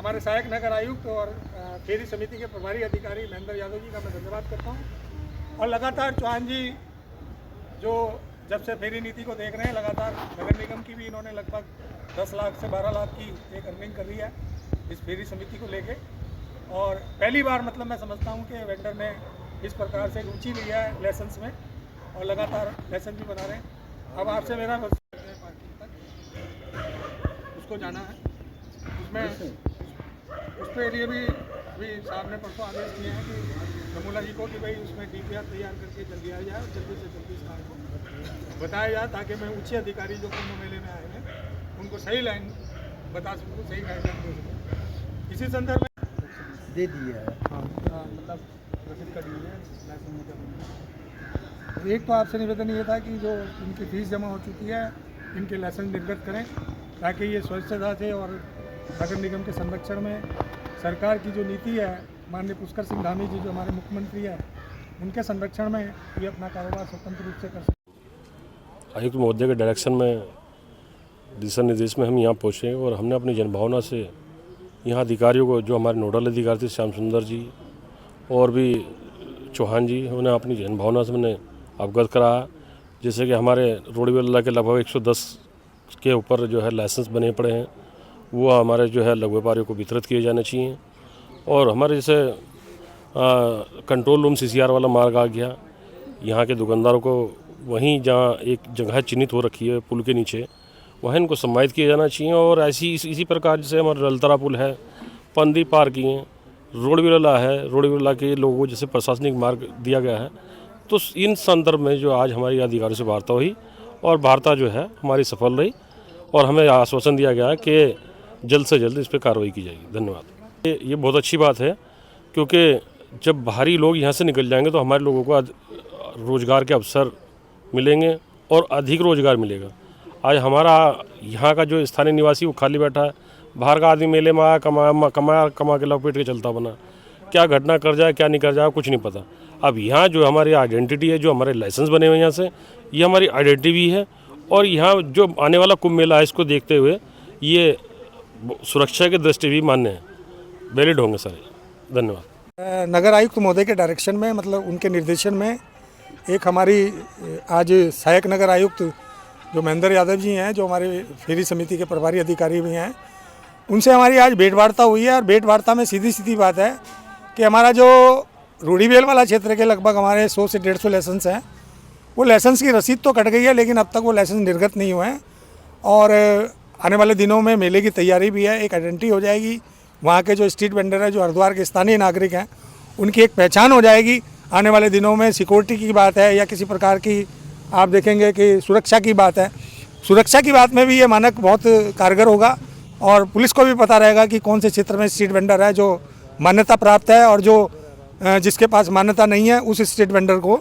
हमारे सहायक नगर आयुक्त और फेरी समिति के प्रभारी अधिकारी महेंद्र यादव जी का मैं धन्यवाद करता हूँ। और लगातार चौहान जी जो जब से फेरी नीति को देख रहे हैं, लगातार नगर निगम की भी इन्होंने लगभग 10 लाख से 12 लाख की एक अर्निंग कर रही है इस फेरी समिति को लेके। और पहली बार मतलब मैं समझता हूँ कि वेंडर ने इस प्रकार से रुचि लिया है लाइसेंस में और लगातार लाइसेंस भी बना रहे हैं। अब आपसे मेरा पार्किंग तक उसको जाना है, उसमें उसके लिए भी अभी साहब ने परसों आदेश दिए हैं कि नमूला जी को कि भाई उसमें DPR तैयार करके जल्दी आ जाए और जल्दी से जल्दी इस काम को बताया जाए, ताकि मैं उच्च अधिकारी जो कुंभ मेले में आए हैं उनको सही लाइन बता सकूँ, सही गाइडलाइन दे सकूँ। इसी संदर्भ में दे दिया है। हाँ, मतलब रसीद का दी है लाइसेंस। एक तो आपसे निवेदन ये था कि जो इनकी फीस जमा हो चुकी है इनके लाइसेंस निर्गत करें, ताकि ये स्वच्छता से और नगर निगम के संरक्षण में सरकार की जो नीति है, माननीय पुष्कर सिंह धामी जी जो हमारे मुख्यमंत्री हैं, उनके संरक्षण में ये अपना कारोबार स्वतंत्र रूप से कर सकें। आयुक्त महोदय के डायरेक्शन में, दिशा निर्देश में हम यहाँ पहुँचे और हमने अपनी जनभावना से यहाँ अधिकारियों को, जो हमारे नोडल अधिकारी थे श्याम सुंदर जी और भी चौहान जी, उन्हें अपनी जनभावना से मैंने अवगत कराया। जैसे कि हमारे रोडवेला के लगभग 110 के ऊपर जो है लाइसेंस बने पड़े हैं, वो हमारे जो है लघु व्यापारियों को वितरित किए जाने चाहिए। और हमारे जैसे कंट्रोल रूम CCR वाला मार्ग आ गया, यहाँ के दुकानदारों को वहीं जहाँ एक जगह चिन्हित हो रखी है पुल के नीचे, वहाँ इनको सम्मानित किया जाना चाहिए। और ऐसी इसी प्रकार जैसे हमारा ललतरा पुल है, पंदी पार्किंग है, रोडवेला है, रोडवेला के लोगों को जैसे प्रशासनिक मार्ग दिया गया है। तो इन संदर्भ में जो आज हमारी अधिकारियों से वार्ता हुई और वार्ता जो है हमारी सफल रही और हमें आश्वासन दिया गया कि जल्द से जल्द इस पर कार्रवाई की जाएगी। धन्यवाद। ये बहुत अच्छी बात है, क्योंकि जब बाहरी लोग यहाँ से निकल जाएंगे तो हमारे लोगों को रोज़गार के अवसर मिलेंगे और अधिक रोज़गार मिलेगा। आज हमारा यहाँ का जो स्थानीय निवासी वो खाली बैठा है, बाहर का आदमी मेले में आया, कमा के लपेट के चलता बना, क्या घटना कर जाए क्या नहीं कर जाए कुछ नहीं पता। अब यहाँ जो हमारी आइडेंटिटी है, जो हमारे लाइसेंस बने हुए हैं यहाँ से, ये हमारी आइडेंटिटी भी है। और यहाँ जो आने वाला कुंभ मेला है, इसको देखते हुए ये सुरक्षा की दृष्टि भी मान्य है, वैलिड होंगे सारे। धन्यवाद। नगर आयुक्त महोदय के डायरेक्शन में, मतलब उनके निर्देशन में, एक हमारी आज सहायक नगर आयुक्त जो महेंद्र यादव जी हैं, जो हमारे फेरी समिति के प्रभारी अधिकारी भी हैं, उनसे हमारी आज भेंट वार्ता हुई है। और भेंट वार्ता में सीधी बात है कि हमारा जो रूढ़ीवेल वाला क्षेत्र के लगभग हमारे 100 से 150 लाइसेंस हैं, वो लाइसेंस की रसीद तो कट गई है, लेकिन अब तक वो लाइसेंस निर्गत नहीं हुए हैं। और आने वाले दिनों में मेले की तैयारी भी है, एक आइडेंटिटी हो जाएगी। वहाँ के जो स्ट्रीट वेंडर है, जो हरिद्वार के स्थानीय नागरिक हैं, उनकी एक पहचान हो जाएगी। आने वाले दिनों में सिक्योरिटी की बात है या किसी प्रकार की आप देखेंगे कि सुरक्षा की बात है, सुरक्षा की बात में भी ये मानक बहुत कारगर होगा। और पुलिस को भी पता रहेगा कि कौन से क्षेत्र में स्ट्रीट वेंडर है जो मान्यता प्राप्त है और जो जिसके पास मान्यता नहीं है, उस स्ट्रीट वेंडर को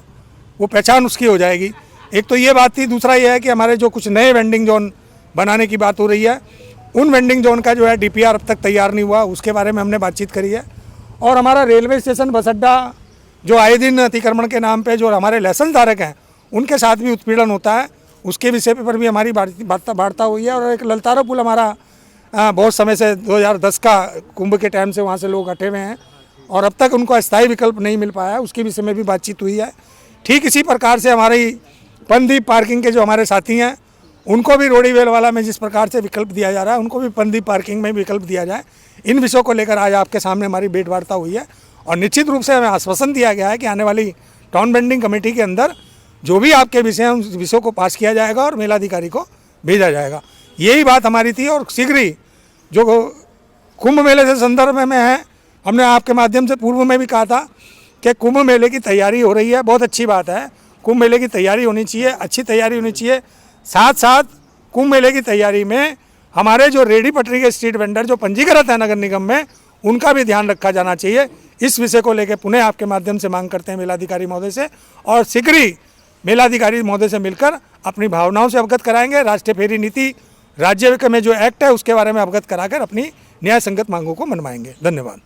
वो पहचान उसकी हो जाएगी। एक तो ये बात थी। दूसरा ये है कि हमारे जो कुछ नए वेंडिंग जोन बनाने की बात हो रही है, उन वेंडिंग जोन का जो है DPR अब तक तैयार नहीं हुआ, उसके बारे में हमने बातचीत करी है। और हमारा रेलवे स्टेशन बस अड्डा जो आए दिन अतिक्रमण के नाम पे जो हमारे लाइसेंस धारक हैं, उनके साथ भी उत्पीड़न होता है, उसके विषय पर भी हमारी वार्ता हुई है। और एक ललतारा पुल हमारा बहुत समय से 2010 का कुंभ के टाइम से वहाँ से लोग हटे हुए हैं और अब तक उनको अस्थायी विकल्प नहीं मिल पाया है, उसके विषय में भी बातचीत हुई है। ठीक इसी प्रकार से हमारी पंदीप पार्किंग के जो हमारे साथी हैं, उनको भी रोडीवेल वाला में जिस प्रकार से विकल्प दिया जा रहा है, उनको भी पंदीप पार्किंग में विकल्प दिया जाए। इन विषयों को लेकर आज आपके सामने हमारी भेंट वार्ता हुई है और निश्चित रूप से हमें आश्वासन दिया गया है कि आने वाली टाउन वेंडिंग कमेटी के अंदर जो भी आपके विषय हैं, उन विषयों को पास किया जाएगा और मेलाधिकारी को भेजा जाएगा। यही बात हमारी थी। और शीघ्र ही जो कुंभ मेले से संदर्भ में है, हमने आपके माध्यम से पूर्व में भी कहा था कि कुंभ मेले की तैयारी हो रही है, बहुत अच्छी बात है। कुंभ मेले की तैयारी होनी चाहिए, अच्छी तैयारी होनी चाहिए। साथ साथ कुंभ मेले की तैयारी में हमारे जो रेडी पटरी के स्ट्रीट वेंडर जो पंजीकृत है नगर निगम में, उनका भी ध्यान रखा जाना चाहिए। इस विषय को लेकर पुनः आपके माध्यम से मांग करते हैं मेलाधिकारी महोदय से, और शीघ्र ही मेलाधिकारी महोदय से मिलकर अपनी भावनाओं से अवगत कराएंगे। राष्ट्रीय फेरी नीति राज्य में जो एक्ट है उसके बारे में अवगत कराकर अपनी न्याय संगत मांगों को मनवाएंगे। धन्यवाद।